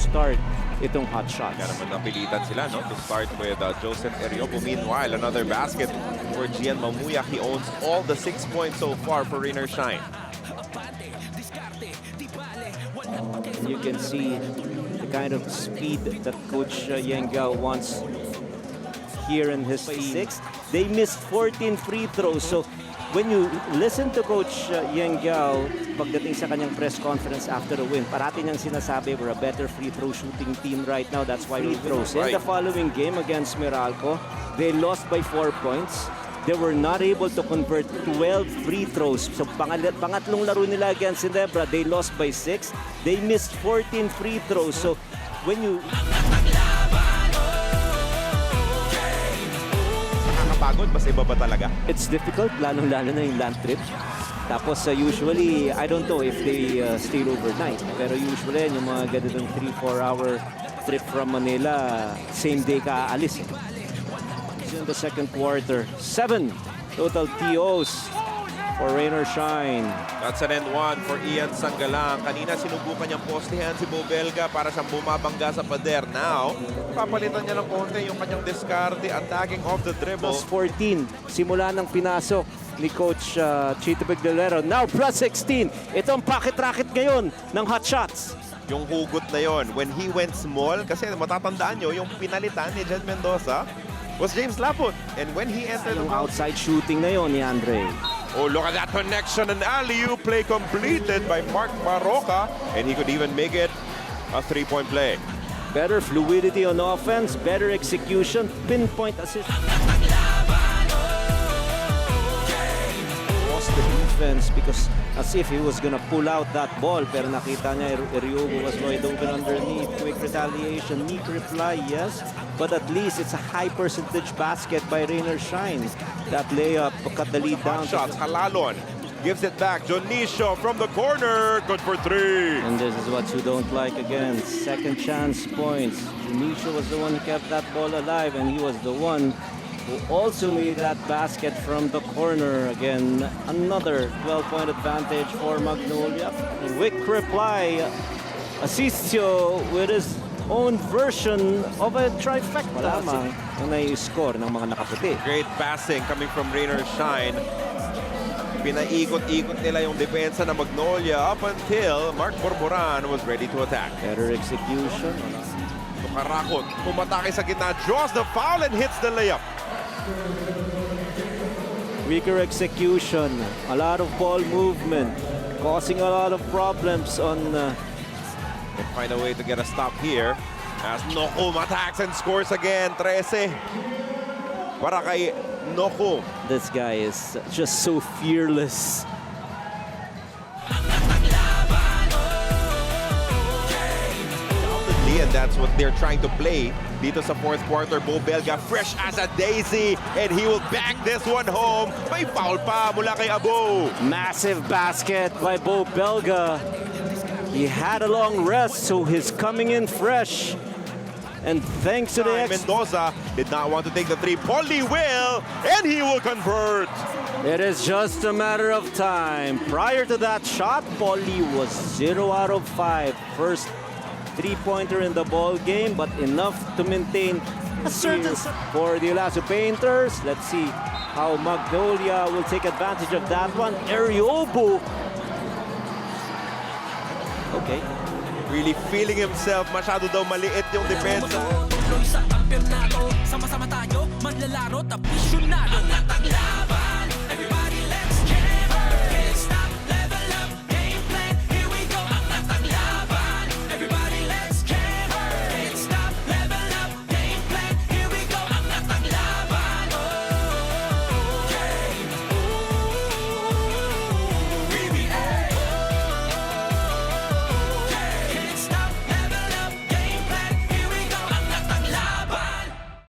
start itong hot shots. Kaya naman napilitan sila, no, to start with Joseph Eriobo. Meanwhile, another basket for Gian Mamuya. He owns all the 6 points so far for Rain or Shine. You can see the kind of speed that Coach Yengao wants here in his team. They missed 14 free throws. So when you listen to Coach Yengao, pagdating sa kanyang press conference after the win, parati niyang sinasabi, we're a better free throw shooting team right now. That's why we throws. In the following game against Meralco, they lost by 4 points. They were not able to convert 12 free throws. So pangatlong laro nila against Ginebra, they lost by 6. They missed 14 free throws. So when you... Nakakapagod, mas iba ba talaga? It's difficult, lalong-lalo na yung land trip. Tapos usually, I don't know if they stay overnight. Pero usually, yung mga ganitong 3-4 hour trip from Manila, same day ka aalis. In the second quarter, 7 total TOs for Rain or Shine. That's an end one for Ian Sanggalang. Kanina sinubukan niyang postehan si Bobelga para siyang bumabangga sa pader. Now, papalitan niya ng konti yung kanyang diskarte, attacking off the dribble. Plus 14, simula ng pinasok ni Coach Chito Bigdolero. Now plus 16, itong pocket-racket ngayon ng hot shots. Yung hugot na yon, when he went small, kasi matatandaan nyo, yung pinalitan ni Jed Mendoza was James Laput. And when he entered Yung outside shooting na yon ni Andre. Oh, look at that connection. An alley-oop play completed by Mark Maroca. And he could even make it a three-point play. Better fluidity on offense, better execution, pinpoint assist. Lost the defense because as if he was gonna pull out that ball. Pero nakita niya, Eriobo was wide open underneath. Quick retaliation, neat reply, yes. But at least it's a high percentage basket by Rain or Shine. That layup cut the lead down. Shots, Halalon gives it back. Jonicio from the corner, good for three. And this is what you don't like again. Second chance points. Jonicio was the one who kept that ball alive, and he was the one who also made that basket from the corner. Again, another 12-point advantage for Magnolia. Quick reply. Asisio with his own version of a trifecta lamang ang nai-score ng mga nakaputi. Great passing coming from Rain or Shine. Pinaikot-ikot nila yung depensa ng Magnolia up until Mark Borboran was ready to attack. Better execution. Tukarakot, pumatake sa gitna, draws the foul and hits the layup. Weaker execution, a lot of ball movement, causing a lot of problems on... Can find a way to get a stop here as Nokum attacks and scores again. 13 para kay Nokum. This guy is just so fearless. And that's what they're trying to play dito sa fourth quarter. Bobelga fresh as a daisy and he will bang this one home. May foul pa mula kay Abo. Massive basket by Bobelga. He had a long rest, so he's coming in fresh. And thanks to the Mendoza did not want to take the three. Polly will, and he will convert. It is just a matter of time. Prior to that shot, Polly was 0 out of 5. First three-pointer in the ball game, but enough to maintain a certain for the Olaso Painters. Let's see how Magnolia will take advantage of that one. Eriobo. Okay. Really feeling himself. Masyado daw maliit yung depensa.